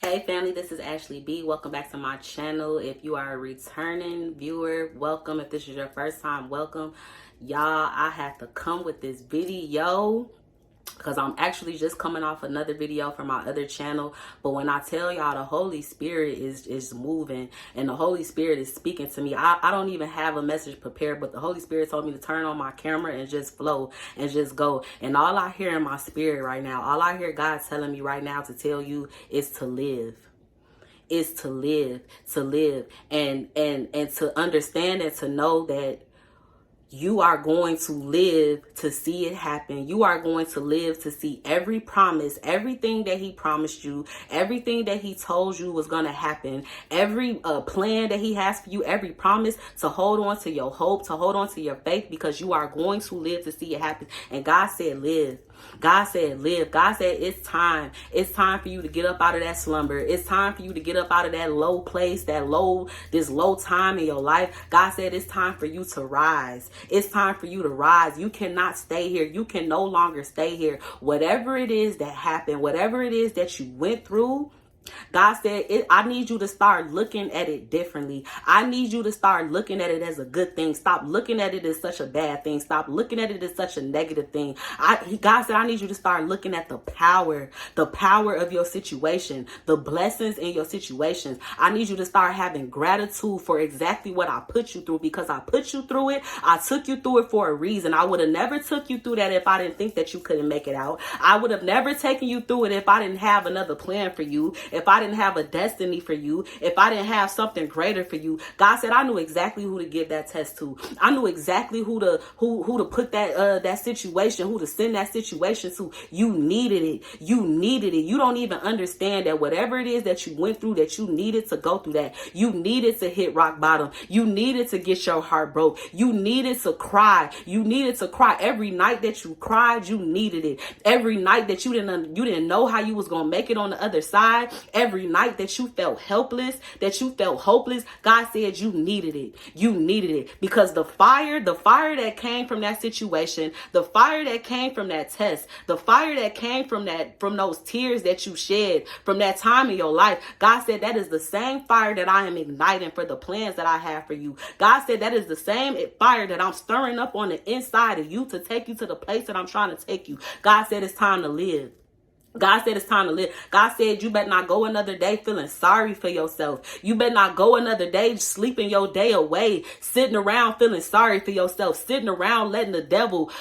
Hey family, this is Ashley B. Welcome back to my channel. If you are a returning viewer, welcome. If this is your first time, welcome. Y'all, I have to come with this video because I'm actually just coming off another video from my other channel. But when I tell y'all the Holy Spirit is moving and the Holy Spirit is speaking to me, I don't even have a message prepared, but the Holy Spirit told me to turn on my camera and just flow and just go. And all I hear in my spirit right now, all I hear God telling me right now to tell you is to live. Is to live, and to understand and to know that you are going to live to see it happen. You are going to live to see every promise, everything that he promised you, everything that he told you was going to happen, every plan that he has for you, every promise, to hold on to your hope, to hold on to your faith, because you are going to live to see it happen. And God said, live. God said, live. God said, it's time. It's time for you to get up out of that slumber. It's time for you to get up out of that low place, this low time in your life. God said, it's time for you to rise. It's time for you to rise. You cannot stay here. You can no longer stay here. Whatever it is that happened, whatever it is that you went through, God said, I need you to start looking at it differently. I need you to start looking at it as a good thing. Stop looking at it as such a bad thing. Stop looking at it as such a negative thing. God said, I need you to start looking at the power of your situation, the blessings in your situations. I need you to start having gratitude for exactly what I put you through, because I put you through it. I took you through it for a reason. I would have never took you through that if I didn't think that you couldn't make it out. I would have never taken you through it if I didn't have another plan for you, if I didn't have a destiny for you, if I didn't have something greater for you. God said, I knew exactly who to give that test to. I knew exactly who to put that situation, who to send that situation to. You needed it. You needed it. You don't even understand that whatever it is that you went through, that you needed to go through that. You needed to hit rock bottom. You needed to get your heart broke. You needed to cry. You needed to cry. Every night that you cried, you needed it. Every night that you didn't know how you was going to make it on the other side, every night that you felt helpless, that you felt hopeless, God said you needed it. You needed it, because the fire that came from that situation, the fire that came from that test, the fire that came from those tears that you shed from that time in your life, God said that is the same fire that I am igniting for the plans that I have for you. God said that is the same fire that I'm stirring up on the inside of you to take you to the place that I'm trying to take you. God said it's time to live. God said it's time to live. God said you better not go another day feeling sorry for yourself. You better not go another day sleeping your day away, sitting around feeling sorry for yourself, sitting around letting the devil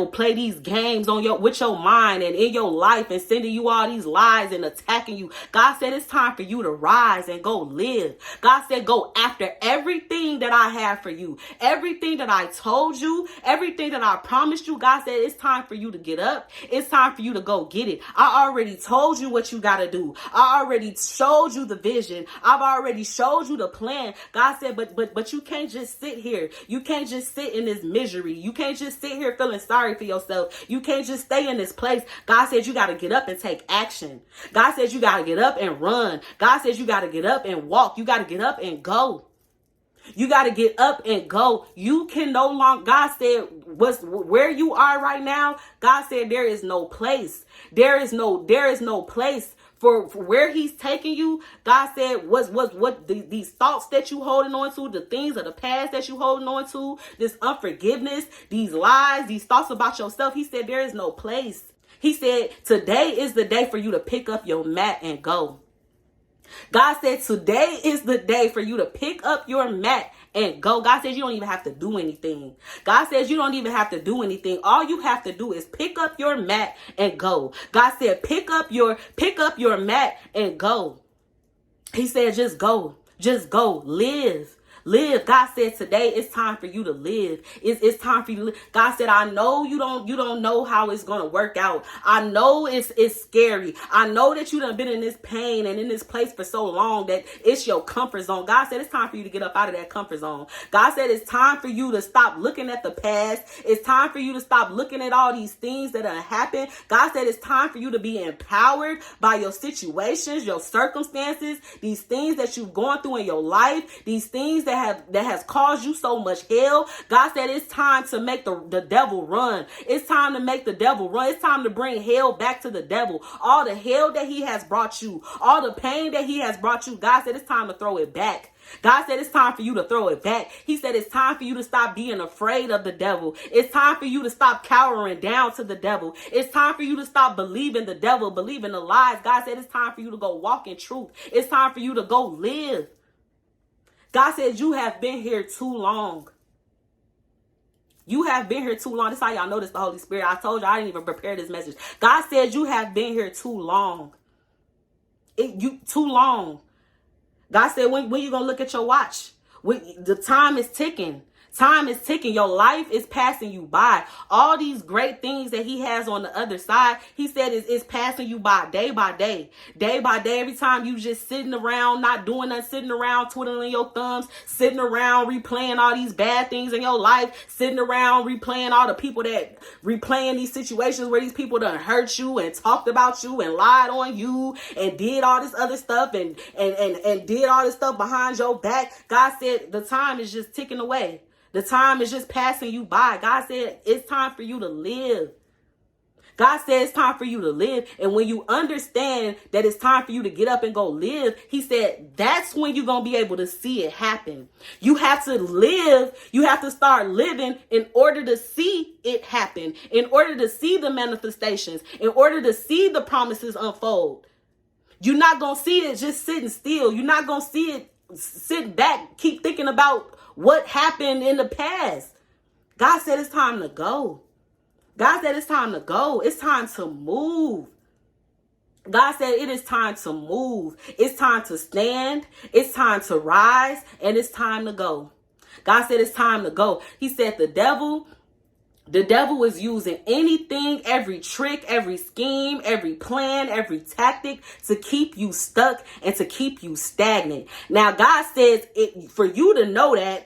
play these games with your mind and in your life and sending you all these lies and attacking you. God said it's time for you to rise and go live. God said go after everything that I have for you. Everything that I told you, everything that I promised you. God said it's time for you to get up. It's time for you to go get it. I already told you what you got to do. I already showed you the vision. I've already showed you the plan. God said, but you can't just sit here. You can't just sit in this misery. You can't just sit here feeling sorry for yourself. You can't just stay in this place. God said you got to get up and take action. God says you got to get up and run. God says you got to get up and walk. You got to get up and go. You got to get up and go. You can no longer, God said, where you are right now, God said there is no place. There is no place for where he's taking you. God said these thoughts that you holding on to, the things of the past that you holding on to, this unforgiveness, these lies, these thoughts about yourself. He said there is no place. He said today is the day for you to pick up your mat and go. God said today is the day for you to pick up your mat and go. God says you don't even have to do anything. God says you don't even have to do anything. All you have to do is pick up your mat and go. God said pick up your mat and go. He said just go. Just go. Live. Live. God said today it's time for you to live. It's time for you to live. God said, I know you don't know how it's gonna work out. I know it's scary. I know that you done been in this pain and in this place for so long that it's your comfort zone. God said it's time for you to get up out of that comfort zone. God said it's time for you to stop looking at the past. It's time for you to stop looking at all these things that have happened. God said it's time for you to be empowered by your situations, your circumstances, these things that you've gone through in your life, these things that that has caused you so much hell. God said it's time to make the devil run. It's time to make the devil run. It's time to bring hell back to the devil. All the hell that he has brought you, all the pain that he has brought you, God said it's time to throw it back. God said it's time for you to throw it back. He said it's time for you to stop being afraid of the devil. It's time for you to stop cowering down to the devil. It's time for you to stop believing the devil, believing the lies. God said it's time for you to go walk in truth. It's time for you to go live. God said you have been here too long. You have been here too long. This is how y'all know this the Holy Spirit. I told you I didn't even prepare this message. God said you have been here too long. Too long. God said, when you going to look at your watch? The time is ticking. Time is ticking. Your life is passing you by. All these great things that he has on the other side, he said is passing you by day by day. Day by day, every time you just sitting around, not doing nothing, sitting around, twiddling your thumbs, sitting around, replaying all these bad things in your life, sitting around, replaying all the people that, replaying these situations where these people done hurt you and talked about you and lied on you and did all this other stuff and did all this stuff behind your back. God said the time is just ticking away. The time is just passing you by. God said it's time for you to live. God said it's time for you to live. And when you understand that it's time for you to get up and go live, he said that's when you're going to be able to see it happen. You have to live. You have to start living in order to see it happen, in order to see the manifestations, in order to see the promises unfold. You're not going to see it just sitting still. You're not going to see it sitting back, keep thinking about what happened in the past. God said it's time to go. God said it's time to go. It's time to move. God said it is time to move. It's time to stand. It's time to rise. And it's time to go. God said it's time to go. He said the devil is using anything, every trick, every scheme, every plan, every tactic to keep you stuck and to keep you stagnant. Now, God says it for you to know that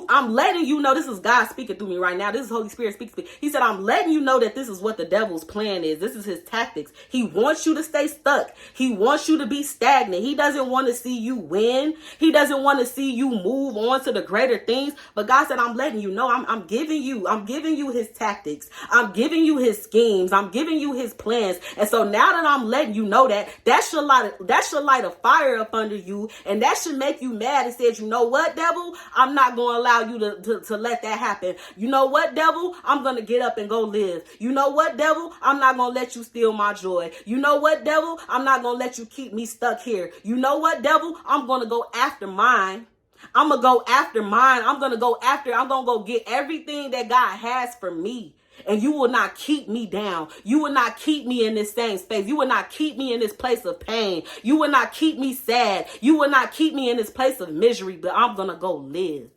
I'm letting you know, this is God speaking through me right now. This is Holy Spirit speaking to me. He said, I'm letting you know that this is what the devil's plan is. This is his tactics. He wants you to stay stuck. He wants you to be stagnant. He doesn't want to see you win. He doesn't want to see you move on to the greater things. But God said, I'm letting you know, I'm giving you his tactics. I'm giving you his schemes. I'm giving you his plans. And so now that I'm letting you know that should light a fire up under you. And that should make you mad and said, you know what, devil? I'm not going to allow you to let that happen. You know what, devil? I'm going to get up and go live. You know what, devil? I'm not going to let you steal my joy. You know what, devil? I'm not going to let you keep me stuck here. You know what, devil? I'm going to go after mine. I'm going to go after mine. I'm going to go get everything that God has for me. And you will not keep me down. You will not keep me in this same space. You will not keep me in this place of pain. You will not keep me sad. You will not keep me in this place of misery, but I'm going to go live.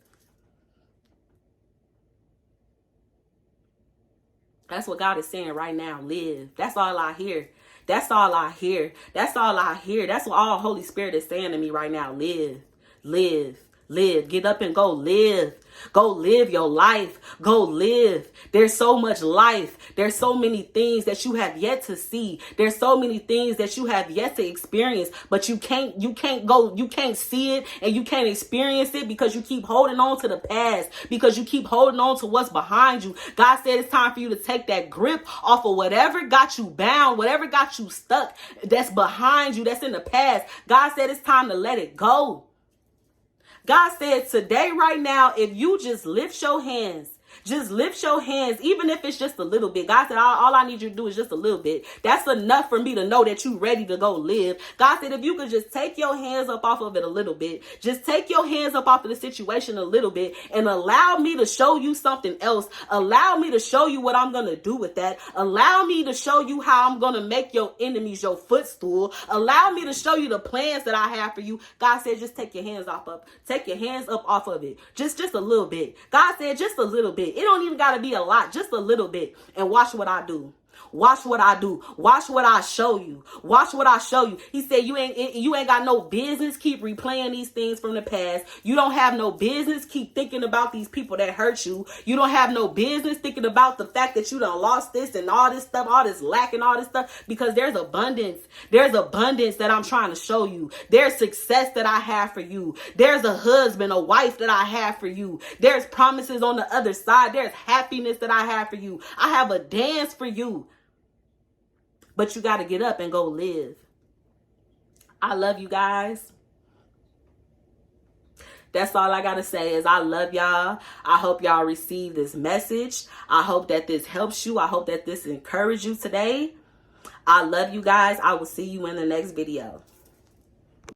That's what God is saying right now. Live. That's all I hear. That's all I hear. That's all I hear. That's what all Holy Spirit is saying to me right now. Live. Live. Live. Get up and go live. Go live your life. Go live. There's so much life. There's so many things that you have yet to see. There's so many things that you have yet to experience, but you can't see it and you can't experience it because you keep holding on to the past, because you keep holding on to what's behind you. God said it's time for you to take that grip off of whatever got you bound, whatever got you stuck, that's behind you, that's in the past. God said it's time to let it go. God said today, right now, if you just lift your hands, even if it's just a little bit. God said, all I need you to do is just a little bit. That's enough for me to know that you're ready to go live. God said, if you could just take your hands up off of it a little bit, just take your hands up off of the situation a little bit and allow me to show you something else. Allow me to show you what I'm going to do with that. Allow me to show you how I'm going to make your enemies your footstool. Allow me to show you the plans that I have for you. God said, just take your hands up. Take your hands up off of it. Just a little bit. God said, just a little bit. It don't even got to be a lot, just a little bit. And watch what I do. Watch what I do. Watch what I show you. Watch what I show you. He said, you ain't got no business keep replaying these things from the past. You don't have no business keep thinking about these people that hurt you. You don't have no business thinking about the fact that you done lost this and all this stuff, all this lack and all this stuff, because there's abundance. There's abundance that I'm trying to show you. There's success that I have for you. There's a husband, a wife that I have for you. There's promises on the other side. There's happiness that I have for you. I have a dance for you. But you got to get up and go live. I love you guys. That's all I got to say is I love y'all. I hope y'all receive this message. I hope that this helps you. I hope that this encourages you today. I love you guys. I will see you in the next video.